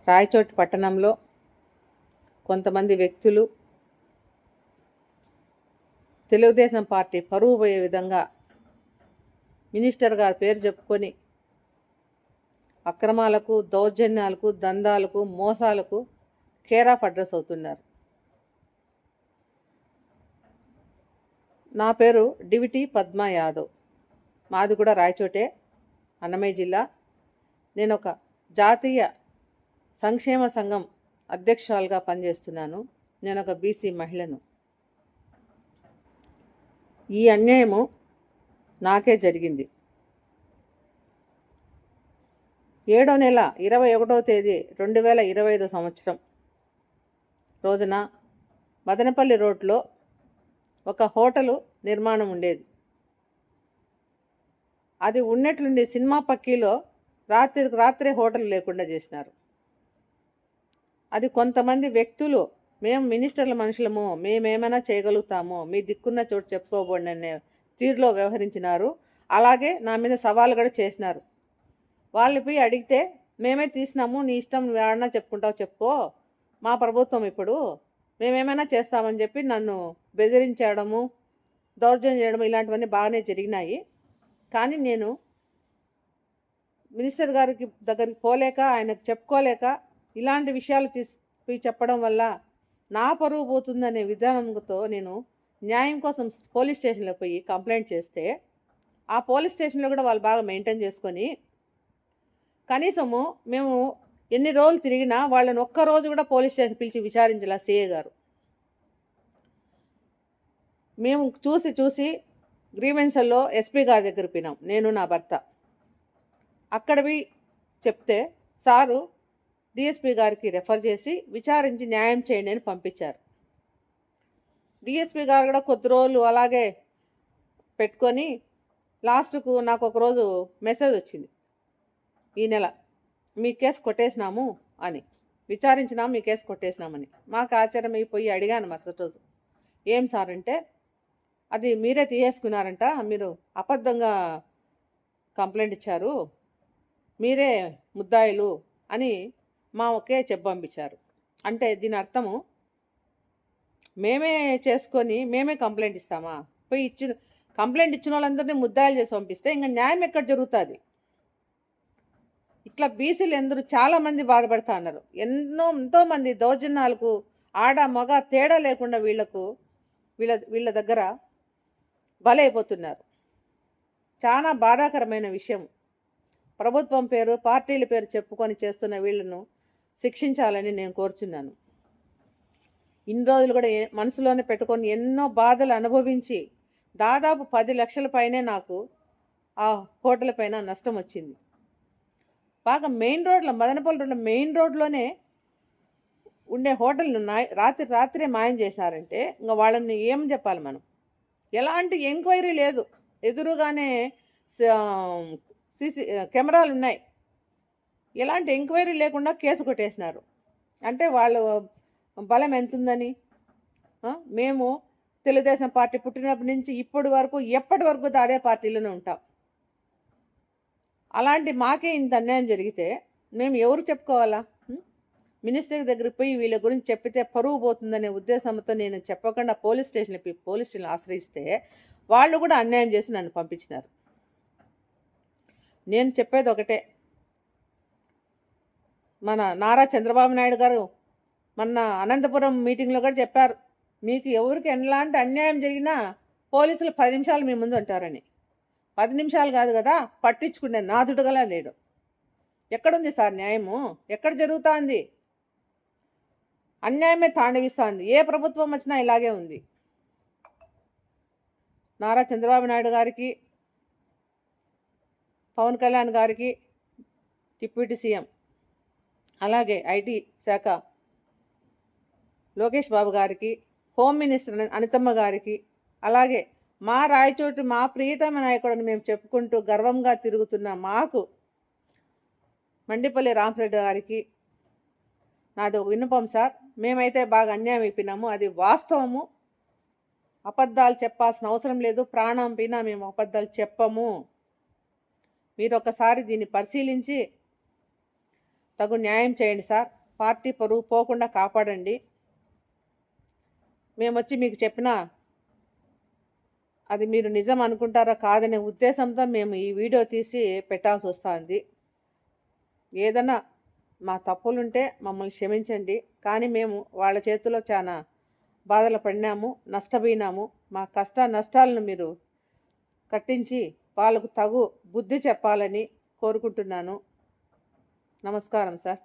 రాయచోటి పట్టణంలో కొంతమంది వ్యక్తులు తెలుగుదేశం పార్టీ పరువు పోయే విధంగా మినిస్టర్ గారి పేరు చెప్పుకొని అక్రమాలకు, దౌర్జన్యాలకు, దందాలకు, మోసాలకు కేర్ ఆఫ్ అడ్రస్ అవుతున్నారు. నా పేరు డివిటి పద్మా యాదవ్. మాది కూడా రాయచోటే, అన్నమయ్య జిల్లా. నేను ఒక జాతీయ సంక్షేమ సంఘం అధ్యక్షురాలుగా పనిచేస్తున్నాను. నేను ఒక బీసీ మహిళను. ఈ అన్యాయము నాకే జరిగింది. 7వ నెల 21వ తేదీ 2025 సంవత్సరం రోజున మదనపల్లి రోడ్లో ఒక హోటలు నిర్మాణం ఉండేది. అది ఉన్నట్లుండి సినిమా పక్కీలో రాత్రే హోటల్ లేకుండా చేసినారు. అది కొంతమంది వ్యక్తులు, మేము మినిస్టర్ల మనుషులము, మేమేమైనా చేయగలుగుతాము, మీ దిక్కున్న చోటు చెప్పుకోబోండి అనే తీరులో వ్యవహరించినారు. అలాగే నా మీద సవాలు కూడా చేసినారు. వాళ్ళని పోయి అడిగితే, మేమే తీసినాము, నీ ఇష్టం, నువ్వు ఏమన్నా చెప్పుకుంటావు చెప్పుకో, మా ప్రభుత్వం ఇప్పుడు, మేమేమైనా చేస్తామని చెప్పి నన్ను బెదిరించడము, దౌర్జన్యం చేయడం ఇలాంటివన్నీ బాగానే జరిగినాయి. కానీ నేను మినిస్టర్ గారికి దగ్గరికి పోలేక, ఆయనకు చెప్పుకోలేక, ఇలాంటి విషయాలు పోయి చెప్పడం వల్ల నా పరువు పోతుందనే విధానంతో నేను న్యాయం కోసం పోలీస్ స్టేషన్లో పోయి కంప్లైంట్ చేస్తే, ఆ పోలీస్ స్టేషన్లో కూడా వాళ్ళు బాగా మెయింటైన్ చేసుకొని, కనీసము మేము ఎన్ని రోజులు తిరిగినా వాళ్ళని ఒక్కరోజు కూడా పోలీస్ స్టేషన్ పిలిచి విచారించాల సిఏ గారు. మేము చూసి గ్రీవెన్స్లో ఎస్పీ గారి దగ్గర పోయినాం, నేను నా భర్త. అక్కడవి చెప్తే సారు డిఎస్పీ గారికి రెఫర్ చేసి విచారించి న్యాయం చేయండి అని పంపించారు. డిఎస్పీ గారు కూడా కొద్ది రోజులు అలాగే పెట్టుకొని లాస్ట్కు నాకు ఒకరోజు మెసేజ్ వచ్చింది, ఈ నెల మీ కేసు కొట్టేసినాము అని, విచారించినాము, మీ కేసు కొట్టేసినామని. మాకు ఆశ్చర్యం అయిపోయి అడిగాను మరుసటి రోజు, ఏం సార్ అంటే, అది మీరే తీసేసుకున్నారంట, మీరు అబద్ధంగా కంప్లైంట్ ఇచ్చారు, మీరే ముద్దాయిలు అని మా ఒకే పంపించారు. అంటే దీని అర్థము, మేమే చేసుకొని మేమే కంప్లైంట్ ఇస్తామా? పోయి కంప్లైంట్ ఇచ్చిన వాళ్ళందరినీ ముద్దాయిలు చేసి పంపిస్తే ఇంకా న్యాయం ఎక్కడ జరుగుతుంది? ఇట్లా బీసీలు ఎందరూ చాలామంది బాధపడతా ఉన్నారు. ఎంతోమంది దౌర్జన్యాలకు ఆడ మగ తేడా లేకుండా వీళ్ళ దగ్గర బలైపోతున్నారు. చాలా బాధాకరమైన విషయం. ప్రభుత్వం పేరు, పార్టీల పేరు చెప్పుకొని చేస్తున్న వీళ్ళను శిక్షించాలని నేను కోరుచున్నాను. ఇన్ని రోజులు కూడా మనసులోనే పెట్టుకొని ఎన్నో బాధలు అనుభవించి దాదాపు 10 లక్షల పైనే నాకు ఆ హోటల్ పైన నష్టం వచ్చింది. బాగా మెయిన్ రోడ్లో, మదనపల్లి రోడ్లో మెయిన్ రోడ్లోనే ఉండే హోటల్ను రాత్రే మాయం చేశారంటే ఇంకా వాళ్ళని ఏం చెప్పాలి మనం? ఎలాంటి ఎంక్వైరీ లేదు. ఎదురుగానే సీసీ కెమెరాలు ఉన్నాయి. ఎలాంటి ఎంక్వైరీ లేకుండా కేసు కొట్టేసినారు. అంటే వాళ్ళు బలం ఎంతుందని. మేము తెలుగుదేశం పార్టీ పుట్టినప్పటి నుంచి ఎప్పటి వరకు అదే పార్టీలోనే ఉంటాం. అలాంటి మాకే ఇంత అన్యాయం జరిగితే మేము ఎవరు చెప్పుకోవాలా? మినిస్టర్ దగ్గరికి పోయి వీళ్ళ గురించి చెప్పితే పరువు పోతుందనే ఉద్దేశంతో నేను చెప్పకుండా పోలీస్ స్టేషన్ ఆశ్రయిస్తే వాళ్ళు కూడా అన్యాయం చేసి నన్ను పంపించినారు. నేను చెప్పేది ఒకటే, మన నారా చంద్రబాబు నాయుడు గారు మొన్న అనంతపురం మీటింగ్లో కూడా చెప్పారు, మీకు ఎవరికి ఎలాంటి అన్యాయం జరిగినా పోలీసులు 10 నిమిషాలు మీ ముందు ఉంటారని. 10 నిమిషాలు కాదు కదా, పట్టించుకునే నాదుడుగలా లేడు. ఎక్కడుంది సార్ న్యాయము? ఎక్కడ జరుగుతుంది? అన్యాయమే తాండవిస్తుంది. ఏ ప్రభుత్వం వచ్చినా ఇలాగే ఉంది. నారా చంద్రబాబు నాయుడు గారికి, పవన్ కళ్యాణ్ గారికి, డిప్యూటీ సీఎం, అలాగే ఐటీ శాఖ లోకేష్ బాబు గారికి, హోమ్ మినిస్టర్ అనితమ్మ గారికి, అలాగే మా రాయచోటి మా ప్రియతమ నాయకుడిని మేము చెప్పుకుంటూ గర్వంగా తిరుగుతున్న మాకు మండిపల్లి రామరెడ్డి గారికి నాది ఒక విన్నపం సార్. మేమైతే బాగా అన్యాయం అయిపోయినాము, అది వాస్తవము. అబద్ధాలు చెప్పాల్సిన అవసరం లేదు. ప్రాణం పైన మేము అబద్ధాలు చెప్పము. మీరు ఒకసారి దీన్ని పరిశీలించి తగు న్యాయం చేయండి సార్. పార్టీ పరువు పోకుండా కాపాడండి. మేమొచ్చి మీకు చెప్పినా అది మీరు నిజం అనుకుంటారా కాదనే ఉద్దేశంతో మేము ఈ వీడియో తీసి పెట్టాల్సి వస్తుంది. ఏదన్నా మా తప్పులుంటే మమ్మల్ని క్షమించండి. కానీ మేము వాళ్ళ చేతిలో చాలా బాధలు పడినాము, నష్టపోయినాము. మా కష్ట నష్టాలను మీరు కట్టించి వాళ్ళకు తగు బుద్ధి చెప్పాలని కోరుకుంటున్నాను. నమస్కారం సార్.